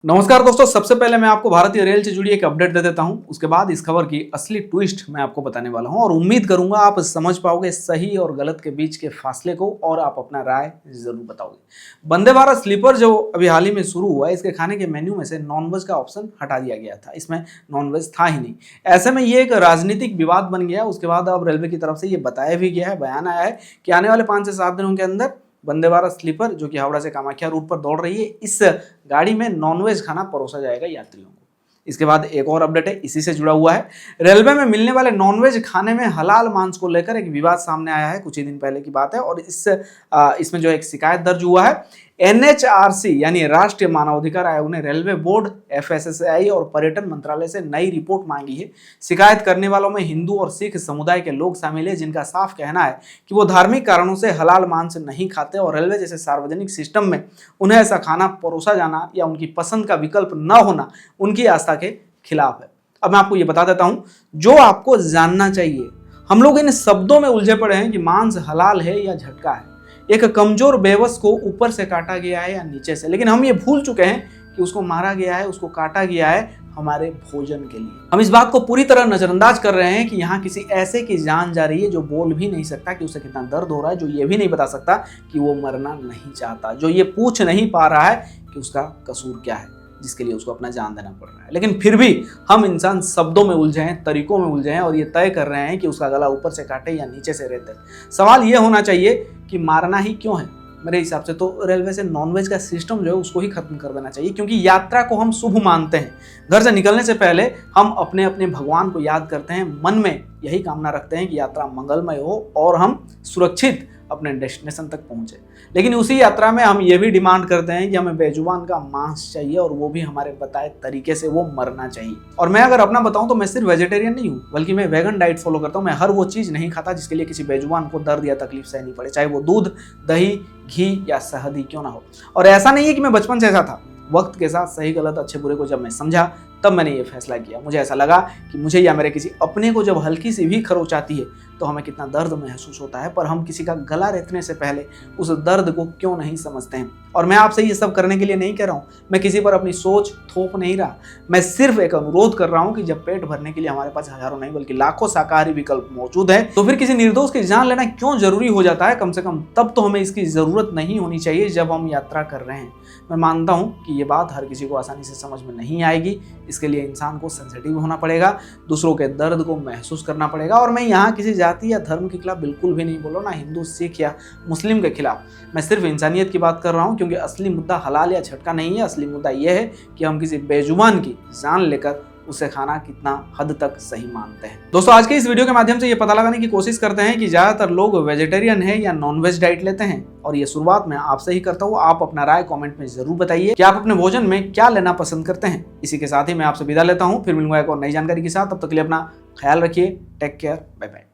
नमस्कार दोस्तों, सबसे पहले मैं आपको भारतीय रेल से जुड़ी एक अपडेट दे देता हूं। उसके बाद इस खबर की असली ट्विस्ट मैं आपको बताने वाला हूं और उम्मीद करूंगा आप समझ पाओगे सही और गलत के बीच के फासले को और आप अपना राय जरूर बताओगे। वंदे भारत स्लीपर जो अभी हाल ही में शुरू हुआ है, इसके खाने के मेन्यू में से नॉनवेज का ऑप्शन हटा दिया गया था। इसमें नॉनवेज था ही नहीं। ऐसे में ये एक राजनीतिक विवाद बन गया। उसके बाद अब रेलवे की तरफ से ये बताया भी गया है, बयान आया है कि आने वाले 5 से 7 दिनों के अंदर वंदे भारत स्लीपर जो कि हावड़ा से कामाख्या रूट पर दौड़ रही है, इस गाड़ी में नॉनवेज खाना परोसा जाएगा यात्रियों को। इसके बाद एक और अपडेट है, इसी से जुड़ा हुआ है। रेलवे में मिलने वाले नॉनवेज खाने में हलाल मांस को लेकर एक विवाद सामने आया है। कुछ ही दिन पहले की बात है और इसमें जो एक शिकायत दर्ज हुआ है, एनएचआरसी यानी राष्ट्रीय मानवाधिकार आयोग ने रेलवे बोर्ड, एफएसएसएआई और पर्यटन मंत्रालय से नई रिपोर्ट मांगी है। शिकायत करने वालों में हिंदू और सिख समुदाय के लोग शामिल हैं, जिनका साफ कहना है कि वो धार्मिक कारणों से हलाल मांस नहीं खाते और रेलवे जैसे सार्वजनिक सिस्टम में उन्हें ऐसा खाना परोसा जाना या उनकी पसंद का विकल्प न होना उनकी आस्था के खिलाफ है। अब मैं आपको ये बता देता हूं जो आपको जानना चाहिए। हम लोग इन शब्दों में उलझे पड़े हैं कि मांस हलाल है या झटका है, एक कमजोर बेबस को ऊपर से काटा गया है या नीचे से, लेकिन हम ये भूल चुके हैं कि उसको मारा गया है, उसको काटा गया है हमारे भोजन के लिए। हम इस बात को पूरी तरह नजरअंदाज कर रहे हैं कि यहाँ किसी ऐसे की जान जा रही है जो बोल भी नहीं सकता कि उसे कितना दर्द हो रहा है, जो ये भी नहीं बता सकता कि वो मरना नहीं चाहता, जो ये पूछ नहीं पा रहा है कि उसका कसूर क्या है, जिसके लिए उसको अपना जान देना पड़ रहा है। लेकिन फिर भी हम इंसान शब्दों में उलझे हैं, तरीकों में उलझे हैं और ये तय कर रहे हैं कि उसका गला ऊपर से काटे या नीचे से रेते। सवाल ये होना चाहिए कि मारना ही क्यों है। मेरे हिसाब से तो रेलवे से नॉनवेज का सिस्टम जो है उसको ही खत्म कर देना चाहिए, क्योंकि यात्रा को हम शुभ मानते हैं। घर से निकलने से पहले हम अपने अपने भगवान को याद करते हैं, मन में यही कामना रखते हैं कि यात्रा मंगलमय हो और हम सुरक्षित अपने डेस्टिनेशन तक पहुंचे। लेकिन उसी यात्रा में हम ये भी डिमांड करते हैं कि हमें बेजुबान का मांस चाहिए और वो भी हमारे बताए तरीके से वो मरना चाहिए। और मैं अगर अपना बताऊं तो मैं सिर्फ वेजिटेरियन नहीं हूं, बल्कि मैं वेगन डाइट फॉलो करता हूं। मैं हर वो चीज़ नहीं खाता जिसके लिए किसी बेजुबान को दर्द या तकलीफ सहनी पड़े, चाहे वो दूध, दही, घी या शहद ही क्यों ना हो। और ऐसा नहीं है कि मैं बचपन से ऐसा था। वक्त के साथ सही गलत अच्छे बुरे को जब मैं समझा तब मैंने ये फैसला किया। मुझे ऐसा लगा कि मुझे या मेरे किसी अपने को जब हल्की सी भी खरोच आती है तो हमें कितना दर्द महसूस होता है, पर हम किसी का गला रेतने से पहले उस दर्द को क्यों नहीं समझते हैं। और मैं आपसे ये सब करने के लिए नहीं कह रहा हूँ, मैं किसी पर अपनी सोच थोप नहीं रहा। मैं सिर्फ एक अनुरोध कर रहा हूँ कि जब पेट भरने के लिए हमारे पास हजारों नहीं बल्कि लाखों शाकाहारी विकल्प मौजूद है, तो फिर किसी निर्दोष की जान लेना क्यों जरूरी हो जाता है। कम से कम तब तो हमें इसकी जरूरत नहीं होनी चाहिए जब हम यात्रा कर रहे हैं। मैं मानता हूँ कि ये बात हर किसी को आसानी से समझ में नहीं आएगी। इसके लिए इंसान को सेंसिटिव होना पड़ेगा, दूसरों के दर्द को महसूस करना पड़ेगा। और मैं यहाँ किसी जाति या धर्म के खिलाफ बिल्कुल भी नहीं बोल रहा, ना हिंदू, सिख या मुस्लिम के खिलाफ। मैं सिर्फ इंसानियत की बात कर रहा हूँ, क्योंकि असली मुद्दा हलाल या झटका नहीं है। असली मुद्दा यह है कि हम किसी बेजुबान की जान लेकर उसे खाना कितना हद तक सही मानते हैं। दोस्तों, आज के इस वीडियो के माध्यम से ये पता लगाने की कोशिश करते हैं कि ज्यादातर लोग वेजिटेरियन है या नॉनवेज डाइट लेते हैं। और ये शुरुआत मैं आपसे ही करता हूँ। आप अपना राय कमेंट में जरूर बताइए कि आप अपने भोजन में क्या लेना पसंद करते हैं। इसी के साथ ही मैं आपसे विदा लेता हूँ, फिर मिलूंगा एक और नई जानकारी के साथ। तब तक के लिए अपना ख्याल रखिए। Take care, bye bye.